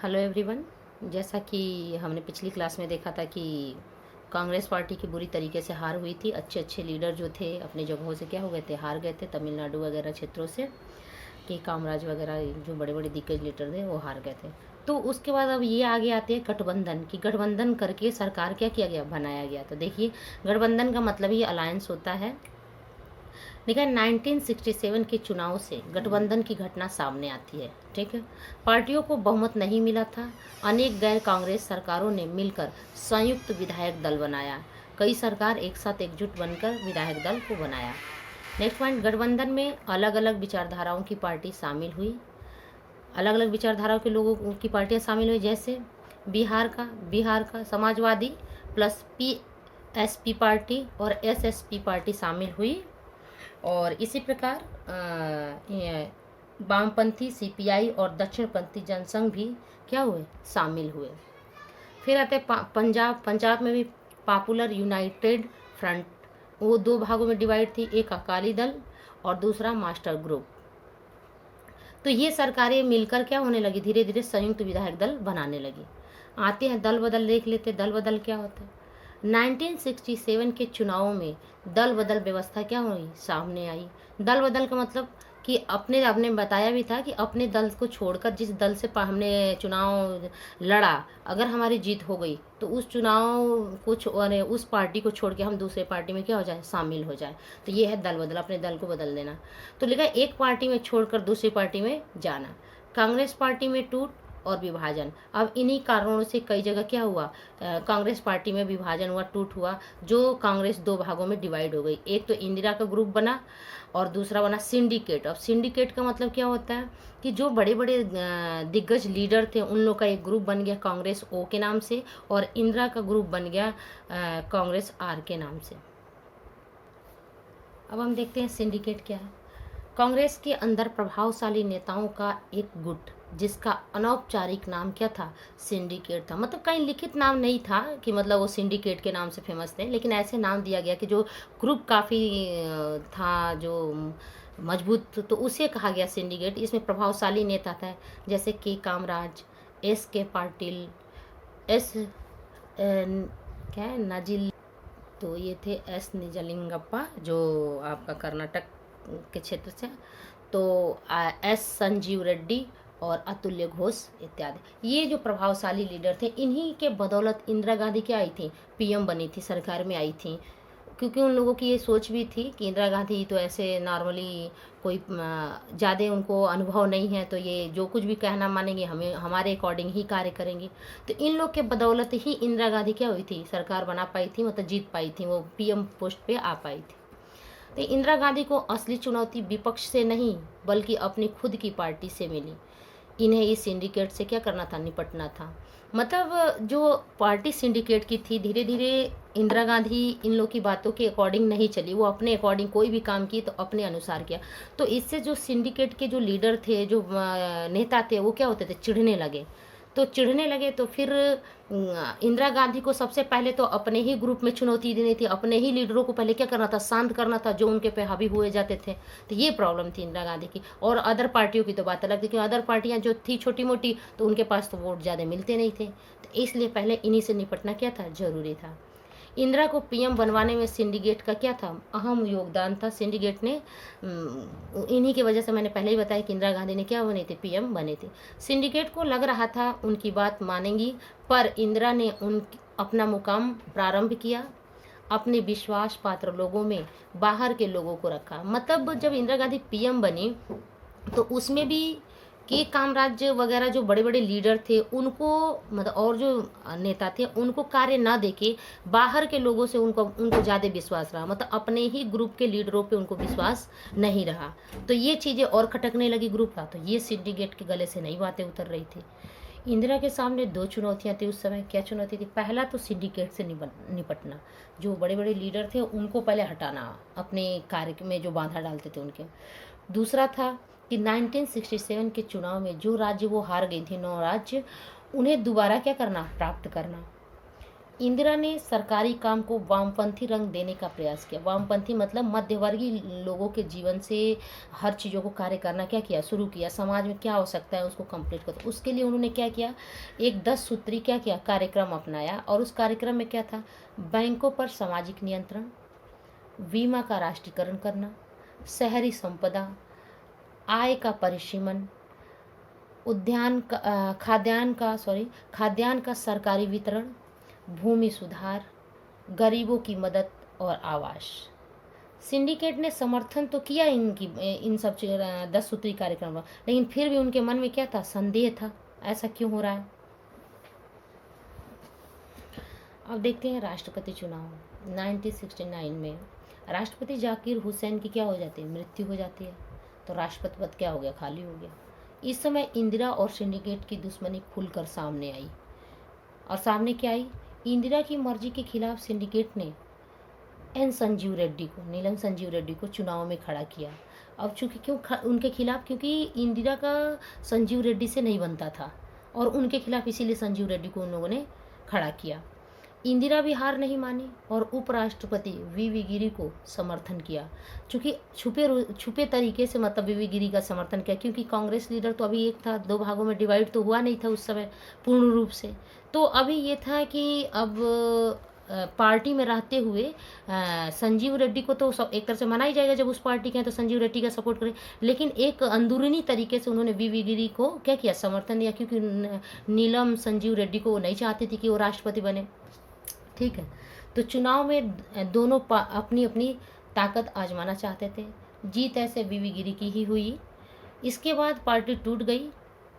Hello everyone. जैसा कि हमने पिछली क्लास में देखा था कि कांग्रेस पार्टी की बुरी तरीके से हार हुई थी। अच्छे अच्छे लीडर जो थे अपनी जगहों से क्या हो गए थे, हार गए थे। तमिलनाडु वगैरह क्षेत्रों से कि कामराज वगैरह जो बड़े बड़े दिग्गज लीडर थे वो हार गए थे। तो उसके बाद अब ये आगे आते हैं गठबंधन की। गठबंधन करके सरकार क्या किया गया, बनाया गया। तो देखिए, गठबंधन का मतलब ही अलायंस होता है। लेकिन 1967 के चुनाव से गठबंधन की घटना सामने आती है। ठीक है, पार्टियों को बहुमत नहीं मिला था। अनेक गैर कांग्रेस सरकारों ने मिलकर संयुक्त विधायक दल बनाया। कई सरकार एक साथ एकजुट बनकर विधायक दल को बनाया। नेक्स्ट पॉइंट, गठबंधन में अलग अलग विचारधाराओं की पार्टी शामिल हुई। अलग अलग विचारधाराओं के लोगों की पार्टियां शामिल हुई। जैसे बिहार का समाजवादी प्लस पीएसपी पार्टी और एसएसपी पार्टी शामिल हुई। और इसी प्रकार वामपंथी सीपीआई और दक्षिणपंथी जनसंघ भी क्या हुए, शामिल हुए। फिर आते पंजाब में भी पॉपुलर यूनाइटेड फ्रंट, वो दो भागों में डिवाइड थी, एक अकाली दल और दूसरा मास्टर ग्रुप। तो ये सरकारें मिलकर क्या होने लगी, धीरे धीरे संयुक्त विधायक दल बनाने लगी। आते हैं दल बदल, देख लेते दल बदल क्या होता है। 1967 के चुनावों में दल बदल व्यवस्था क्या हुई, सामने आई। दल बदल का मतलब कि आपने बताया भी था कि अपने दल को छोड़कर जिस दल से हमने चुनाव लड़ा, अगर हमारी जीत हो गई तो उस चुनाव उस पार्टी को छोड़ के हम दूसरे पार्टी में क्या हो जाए, शामिल हो जाए। तो ये है दल बदल, अपने दल को बदल देना। तो लिखा एक पार्टी में छोड़कर दूसरी पार्टी में जाना। कांग्रेस पार्टी में टूट और विभाजन। अब इन्हीं कारणों से कई जगह क्या हुआ, कांग्रेस पार्टी में विभाजन हुआ, टूट हुआ, जो कांग्रेस दो भागों में डिवाइड हो गई। एक तो इंदिरा का ग्रुप बना और दूसरा बना सिंडिकेट। अब सिंडिकेट का मतलब क्या होता है कि जो बड़े बड़े दिग्गज लीडर थे उन लोग का एक ग्रुप बन गया कांग्रेस ओ के नाम से, और इंदिरा का ग्रुप बन गया कांग्रेस आर के नाम से। अब हम देखते हैं सिंडिकेट क्या है। कांग्रेस के अंदर प्रभावशाली नेताओं का एक गुट, जिसका अनौपचारिक नाम क्या था, सिंडिकेट था। मतलब कहीं लिखित नाम नहीं था कि मतलब वो सिंडिकेट के नाम से फेमस थे, लेकिन ऐसे नाम दिया गया कि जो ग्रुप काफ़ी था, जो मजबूत, तो उसे कहा गया सिंडिकेट। इसमें प्रभावशाली नेता था जैसे के कामराज, एस के पाटिल, एस क्या है नाजिल, तो ये थे एस निजलिंगप्पा जो आपका कर्नाटक के क्षेत्र से, तो एस संजीव रेड्डी और अतुल्य घोष इत्यादि। ये जो प्रभावशाली लीडर थे, इन्हीं के बदौलत इंदिरा गांधी क्या आई थी, पीएम बनी थी, सरकार में आई थी। क्योंकि उन लोगों की ये सोच भी थी कि इंदिरा गांधी तो ऐसे नॉर्मली कोई ज़्यादा उनको अनुभव नहीं है, तो ये जो कुछ भी कहना मानेंगे, हमें हमारे अकॉर्डिंग ही कार्य करेंगे। तो इन लोग के बदौलत ही इंदिरा गांधी क्या हुई थी, सरकार बना पाई थी, मतलब जीत पाई थी, वो पीएम पोस्ट पे आ पाई थी। तो इंदिरा गांधी को असली चुनौती विपक्ष से नहीं बल्कि अपनी खुद की पार्टी से मिली। इन्हें इस सिंडिकेट से क्या करना था, निपटना था। मतलब जो पार्टी सिंडिकेट की थी, धीरे धीरे इंदिरा गांधी इन लोग की बातों के अकॉर्डिंग नहीं चली, वो अपने अकॉर्डिंग कोई भी काम की तो अपने अनुसार किया। तो इससे जो सिंडिकेट के जो लीडर थे, जो नेता थे, वो क्या होते थे, चिढ़ने लगे। तो फिर इंदिरा गांधी को सबसे पहले तो अपने ही ग्रुप में चुनौती देनी थी, अपने ही लीडरों को पहले क्या करना था, शांत करना था, जो उनके पे हावी हुए जाते थे। तो ये प्रॉब्लम थी इंदिरा गांधी की। और अदर पार्टियों की तो बात अलग थी कि अदर पार्टियां जो थी छोटी मोटी, तो उनके पास तो वोट ज़्यादा मिलते नहीं थे। तो इसलिए पहले इन्हीं से निपटना क्या था, जरूरी था। इंदिरा को पीएम बनवाने में सिंडिकेट का क्या था, अहम योगदान था। सिंडिकेट ने इन्हीं की वजह से, मैंने पहले ही बताया कि इंदिरा गांधी ने क्या बने थे, पीएम बने थे। सिंडिकेट को लग रहा था उनकी बात मानेंगी, पर इंदिरा ने अपना मुकाम प्रारंभ किया, अपने विश्वास पात्र लोगों में बाहर के लोगों को रखा। मतलब जब इंदिरा गांधी पीएम बनी तो उसमें भी के कामराज वगैरह जो बड़े बड़े लीडर थे उनको, मतलब और जो नेता थे उनको कार्य ना देके बाहर के लोगों से उनको ज़्यादा विश्वास रहा। मतलब अपने ही ग्रुप के लीडरों पे उनको विश्वास नहीं रहा। तो ये चीज़ें और खटकने लगी ग्रुप का। तो ये सिंडिकेट के गले से नई बातें उतर रही थी। इंदिरा के सामने दो चुनौतियां थी उस समय। क्या चुनौती थी, पहला तो सिंडिकेट से निपटना, जो बड़े बड़े लीडर थे उनको पहले हटाना, अपने कार्य में जो बाधा डालते थे उनके। दूसरा था कि 1967 के चुनाव में जो राज्य वो हार गई थी, 9 राज्य, उन्हें दोबारा क्या करना, प्राप्त करना। इंदिरा ने सरकारी काम को वामपंथी रंग देने का प्रयास किया। वामपंथी मतलब मध्यवर्गीय लोगों के जीवन से हर चीज़ों को कार्य करना क्या किया, शुरू किया। समाज में क्या हो सकता है उसको कंप्लीट कर, उसके लिए उन्होंने क्या किया, एक 10 सूत्री क्या किया कार्यक्रम अपनाया। और उस कार्यक्रम में क्या था, बैंकों पर सामाजिक नियंत्रण, बीमा का राष्ट्रीयकरण करना, शहरी संपदा, आय का परिसीमन, खाद्यान्न का सरकारी वितरण, भूमि सुधार, गरीबों की मदद और आवास। सिंडिकेट ने समर्थन तो किया इन सब 10 सूत्री कार्यक्रम का, लेकिन फिर भी उनके मन में क्या था, संदेह था, ऐसा क्यों हो रहा है। अब देखते हैं राष्ट्रपति चुनाव। 1969 में राष्ट्रपति जाकिर हुसैन की क्या हो जाती है, मृत्यु हो जाती है। तो राष्ट्रपति पद क्या हो गया, खाली हो गया। इस समय इंदिरा और सिंडिकेट की दुश्मनी खुलकर सामने आई। और सामने क्या आई, इंदिरा की मर्जी के खिलाफ सिंडिकेट ने नीलम संजीव रेड्डी को चुनाव में खड़ा किया। अब चूंकि उनके खिलाफ, क्योंकि इंदिरा का संजीव रेड्डी से नहीं बनता था और उनके खिलाफ, इसीलिए संजीव रेड्डी को उन लोगों ने खड़ा किया। इंदिरा भी हार नहीं मानी और उपराष्ट्रपति वीवी गिरी को समर्थन किया। चूंकि छुपे तरीके से मतलब वीवी गिरी का समर्थन किया, क्योंकि कांग्रेस लीडर तो अभी एक था, 2 भागों में डिवाइड तो हुआ नहीं था उस समय पूर्ण रूप से। तो अभी ये था कि अब पार्टी में रहते हुए संजीव रेड्डी को तो एक तरह से माना ही जाएगा, जब उस पार्टी के हैं तो संजीव रेड्डी का सपोर्ट करें। लेकिन एक अंदरूनी तरीके से उन्होंने वीवी गिरी को क्या किया, समर्थन दिया, क्योंकि नीलम संजीव रेड्डी को वो नहीं चाहती थी कि वो राष्ट्रपति बने। ठीक है, तो चुनाव में दोनों अपनी अपनी ताकत आजमाना चाहते थे। जीत ऐसे वीवी गिरी की ही हुई। इसके बाद पार्टी टूट गई।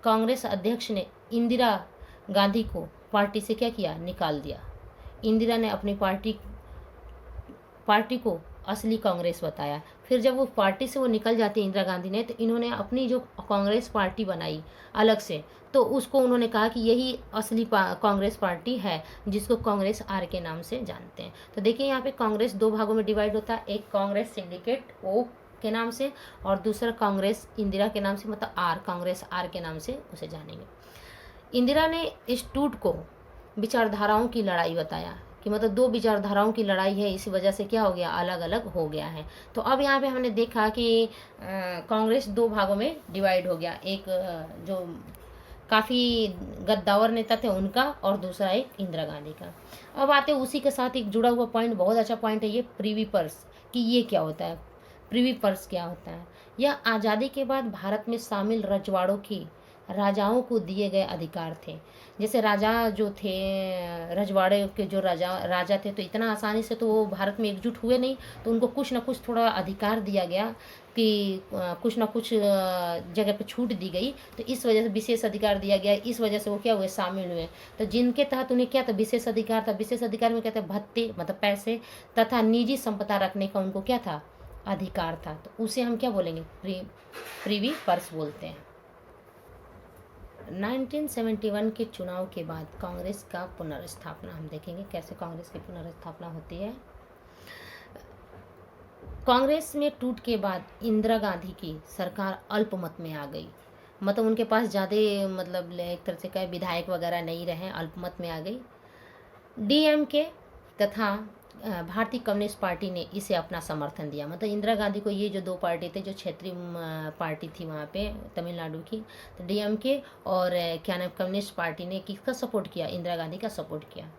कांग्रेस अध्यक्ष ने इंदिरा गांधी को पार्टी से क्या किया, निकाल दिया। इंदिरा ने अपनी पार्टी को असली कांग्रेस बताया। फिर जब वो पार्टी से वो निकल जाती इंदिरा गांधी ने, तो इन्होंने अपनी जो कांग्रेस पार्टी बनाई अलग से, तो उसको उन्होंने कहा कि यही असली कांग्रेस पार्टी है, जिसको कांग्रेस आर के नाम से जानते हैं। तो देखिए यहाँ पे कांग्रेस 2 भागों में डिवाइड होता है, एक कांग्रेस सिंडिकेट ओ के नाम से और दूसरा कांग्रेस इंदिरा के नाम से, मतलब आर, कांग्रेस आर के नाम से उसे जानेंगे। इंदिरा ने इस टूट को विचारधाराओं की लड़ाई बताया कि मतलब 2 विचारधाराओं की लड़ाई है, इसी वजह से क्या हो गया, अलग अलग हो गया है। तो अब यहाँ पे हमने देखा कि कांग्रेस 2 भागों में डिवाइड हो गया, एक जो काफ़ी गद्दावर नेता थे उनका और दूसरा एक इंदिरा गांधी का। अब आते उसी के साथ एक जुड़ा हुआ पॉइंट, बहुत अच्छा पॉइंट है ये, प्रीवी पर्स, कि ये क्या होता है, प्रीवी पर्स क्या होता है। यह आज़ादी के बाद भारत में शामिल रजवाड़ों की राजाओं को दिए गए अधिकार थे। जैसे राजा जो थे, रजवाड़े के जो राजा थे, तो इतना आसानी से तो वो भारत में एकजुट हुए नहीं, तो उनको कुछ ना कुछ थोड़ा अधिकार दिया गया कि कुछ ना कुछ जगह पे छूट दी गई, तो इस वजह से विशेष अधिकार दिया गया, इस वजह से वो क्या हुए, शामिल हुए। तो जिनके तहत उन्हें क्या था, विशेष अधिकार था। विशेष अधिकार में क्या था, भत्ते मतलब पैसे तथा निजी संपदा रखने का उनको क्या था, अधिकार था। तो उसे हम क्या बोलेंगे, प्रीवी पर्स बोलते हैं। 1971 के चुनाव के बाद कांग्रेस का पुनर्स्थापना, हम देखेंगे कैसे कांग्रेस की पुनर्स्थापना होती है। कांग्रेस में टूट के बाद इंदिरा गांधी की सरकार अल्पमत में आ गई, मतलब उनके पास ज़्यादा मतलब एक तरह से क्या विधायक वगैरह नहीं रहे, अल्पमत में आ गई। डीएमके तथा भारतीय कम्युनिस्ट पार्टी ने इसे अपना समर्थन दिया। मतलब इंदिरा गांधी को ये जो 2 पार्टी थे, जो क्षेत्रीय पार्टी थी वहाँ पे तमिलनाडु की, तो डीएमके और क्या नाम कम्युनिस्ट पार्टी ने किसका सपोर्ट किया, इंदिरा गांधी का सपोर्ट किया।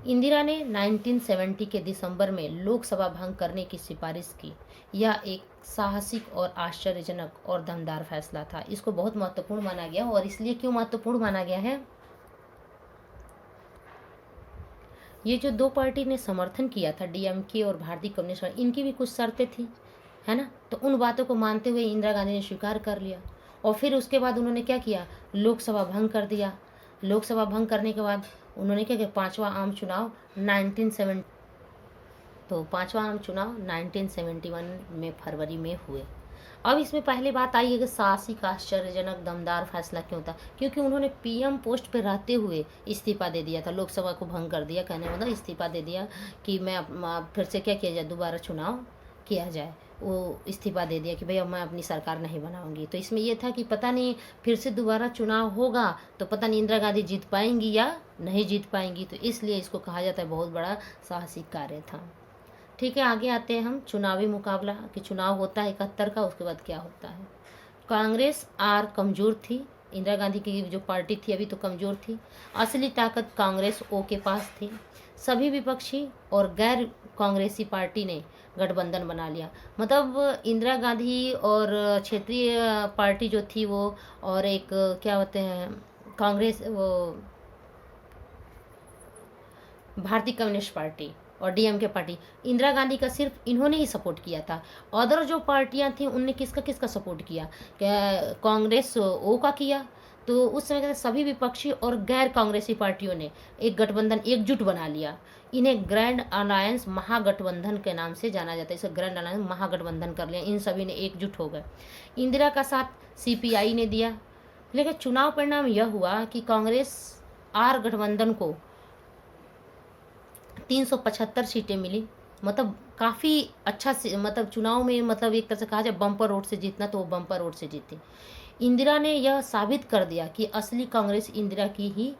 इंदिरा ने 1970 के दिसंबर में लोकसभा भंग करने की सिफारिश की। यह एक साहसिक और आश्चर्यजनक और दमदार फैसला था। इसको बहुत महत्वपूर्ण माना गया, और इसलिए क्यों महत्वपूर्ण माना गया है, ये जो 2 पार्टी ने समर्थन किया था, डीएमके और भारतीय कम्युनिस्ट पार्टी, इनकी भी कुछ शर्तें थी, है ना। तो उन बातों को मानते हुए इंदिरा गांधी ने स्वीकार कर लिया, और फिर उसके बाद उन्होंने क्या किया, लोकसभा भंग कर दिया। लोकसभा भंग करने के बाद उन्होंने क्या किया, 5वां आम चुनाव 1971 में फरवरी में हुए। अब इसमें पहले बात आई है कि साहसिक आश्चर्यजनक दमदार फैसला क्यों था, क्योंकि उन्होंने पीएम पोस्ट पर रहते हुए इस्तीफा दे दिया था, लोकसभा को भंग कर दिया, कहने मतलब इस्तीफा दे दिया कि मैं फिर से क्या किया जाए, दोबारा चुनाव किया जाए। वो इस्तीफा दे दिया कि भाई अब मैं अपनी सरकार नहीं बनाऊंगी। तो इसमें ये था कि पता नहीं फिर से दोबारा चुनाव होगा तो पता नहीं इंदिरा गांधी जीत पाएंगी या नहीं जीत पाएंगी, तो इसलिए इसको कहा जाता है बहुत बड़ा साहसिक कार्य था। ठीक है, आगे आते हैं हम चुनावी मुकाबला कि चुनाव होता है 71 का, उसके बाद क्या होता है। कांग्रेस आर कमज़ोर थी, इंदिरा गांधी की जो पार्टी थी अभी तो कमज़ोर थी। असली ताकत कांग्रेस ओ के पास थी। सभी विपक्षी और गैर कांग्रेसी पार्टी ने गठबंधन बना लिया। मतलब इंदिरा गांधी और क्षेत्रीय पार्टी जो थी वो, और एक क्या होते हैं कांग्रेस, वो भारतीय कम्युनिस्ट पार्टी और डीएमके पार्टी, इंदिरा गांधी का सिर्फ इन्होंने ही सपोर्ट किया था। अदर जो पार्टियां थी उनने किसका किसका सपोर्ट किया, क्या कांग्रेस ओ का किया। तो उस समय के सभी विपक्षी और गैर कांग्रेसी पार्टियों ने एक गठबंधन एकजुट बना लिया। इन्हें ग्रैंड अलायंस महागठबंधन के नाम से जाना जाता है। इसे ग्रैंड अलायंस महागठबंधन कर लिया, इन सभी ने एकजुट हो गए। इंदिरा का साथ सीपीआई ने दिया। लेकिन चुनाव परिणाम यह हुआ कि कांग्रेस आर गठबंधन को 375 सीटें मिली। मतलब काफ़ी अच्छा से, मतलब चुनाव में मतलब एक तरह से कहा जाए बम्पर वोट से जीतना, तो वो बम्पर वोट से जीते। इंदिरा ने यह साबित कर दिया कि असली कांग्रेस इंदिरा की ही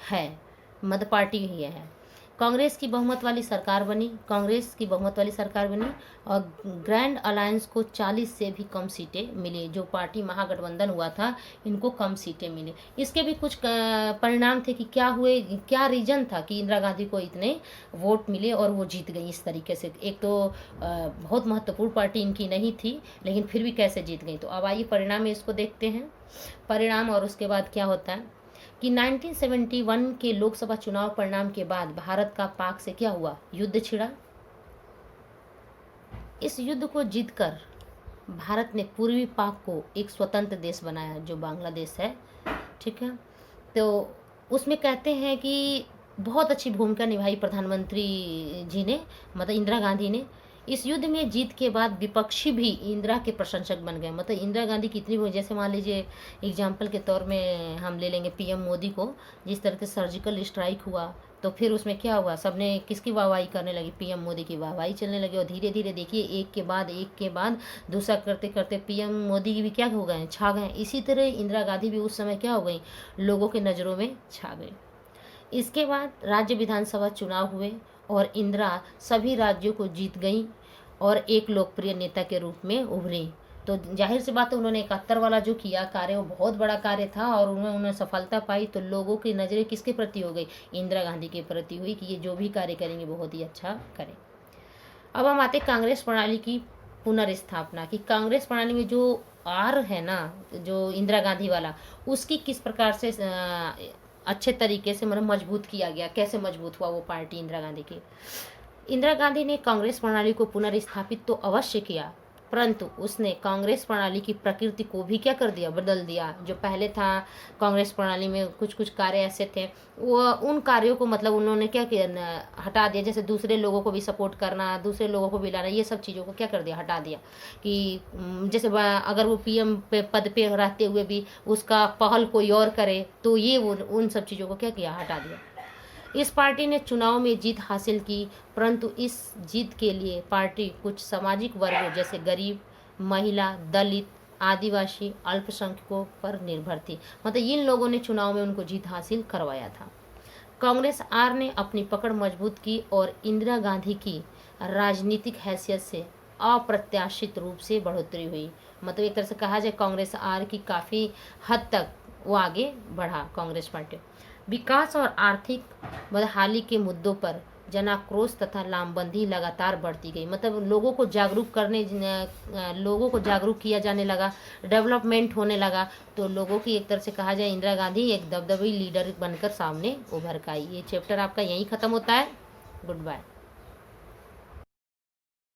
है, मध्य पार्टी ही है। कांग्रेस की बहुमत वाली सरकार बनी, कांग्रेस की बहुमत वाली सरकार बनी और ग्रैंड अलायंस को 40 से भी कम सीटें मिली। जो पार्टी महागठबंधन हुआ था इनको कम सीटें मिली। इसके भी कुछ परिणाम थे कि क्या हुए, क्या रीजन था कि इंदिरा गांधी को इतने वोट मिले और वो जीत गई इस तरीके से। एक तो बहुत महत्वपूर्ण पार्टी इनकी नहीं थी, लेकिन फिर भी कैसे जीत गई। तो अब आइए परिणाम में इसको देखते हैं, परिणाम और उसके बाद क्या होता है कि 1971 के लोकसभा चुनाव परिणाम के बाद भारत का पाक से क्या हुआ, युद्ध छिड़ा। इस युद्ध को जीतकर भारत ने पूर्वी पाक को एक स्वतंत्र देश बनाया जो बांग्लादेश है। ठीक है, तो उसमें कहते हैं कि बहुत अच्छी भूमिका निभाई प्रधानमंत्री जी ने, मतलब इंदिरा गांधी ने। इस युद्ध में जीत के बाद विपक्षी भी इंदिरा के प्रशंसक बन गए। मतलब इंदिरा गांधी कितनी, जैसे मान लीजिए एग्जाम्पल के तौर में हम ले लेंगे पीएम मोदी को, जिस तरह के सर्जिकल स्ट्राइक हुआ तो फिर उसमें क्या हुआ, सबने किसकी वाहवाही करने लगी, पीएम मोदी की वाहवाही चलने लगी। और धीरे धीरे देखिए एक के बाद दूसरा करते करते पीएम मोदी भी क्या हो गए, छा गए। इसी तरह इंदिरा गांधी भी उस समय क्या हो गई, लोगों के नज़रों में छा गई। इसके बाद राज्य विधानसभा चुनाव हुए और इंदिरा सभी राज्यों को जीत गई और एक लोकप्रिय नेता के रूप में उभरी। तो जाहिर सी बात है उन्होंने 71 वाला जो किया कार्य वो बहुत बड़ा कार्य था और उन्होंने सफलता पाई। तो लोगों की नज़रें किसके प्रति हो गई, इंदिरा गांधी के प्रति हुई कि ये जो भी कार्य करेंगे बहुत ही अच्छा करें। अब हम आते कांग्रेस प्रणाली की पुनर्स्थापना की। कांग्रेस प्रणाली में जो आर है ना, जो इंदिरा गांधी वाला, उसकी किस प्रकार से अच्छे तरीके से मतलब मजबूत किया गया, कैसे मजबूत हुआ वो पार्टी इंदिरा गांधी की। इंदिरा गांधी ने कांग्रेस प्रणाली को पुनर्स्थापित तो अवश्य किया, परंतु उसने कांग्रेस प्रणाली की प्रकृति को भी क्या कर दिया, बदल दिया। जो पहले था कांग्रेस प्रणाली में कुछ कुछ कार्य ऐसे थे, वो उन कार्यों को मतलब उन्होंने क्या किया, हटा दिया। जैसे दूसरे लोगों को भी सपोर्ट करना, दूसरे लोगों को भी लाना, ये सब चीज़ों को क्या कर दिया, हटा दिया। कि जैसे अगर वो पीएम पद पे रहते हुए भी उसका पहल कोई और करे तो ये वो उन सब चीज़ों को क्या किया, हटा दिया। इस पार्टी ने चुनाव में जीत हासिल की, परंतु इस जीत के लिए पार्टी कुछ सामाजिक वर्गों जैसे गरीब, महिला, दलित, आदिवासी, अल्पसंख्यकों पर निर्भर थी। मतलब इन लोगों ने चुनाव में उनको जीत हासिल करवाया था। कांग्रेस आर ने अपनी पकड़ मजबूत की और इंदिरा गांधी की राजनीतिक हैसियत से अप्रत्याशित रूप से बढ़ोतरी हुई। मतलब एक तरह से कहा जाए कांग्रेस आर की काफ़ी हद तक वो आगे बढ़ा कांग्रेस पार्टी। विकास और आर्थिक बदहाली के मुद्दों पर जनाक्रोश तथा लामबंदी लगातार बढ़ती गई। मतलब लोगों को जागरूक किया जाने लगा, डेवलपमेंट होने लगा। तो लोगों की एक तरह से कहा जाए इंदिरा गांधी एक दबदबी लीडर बनकर सामने उभर कर आई। ये चैप्टर आपका यहीं ख़त्म होता है। Good bye.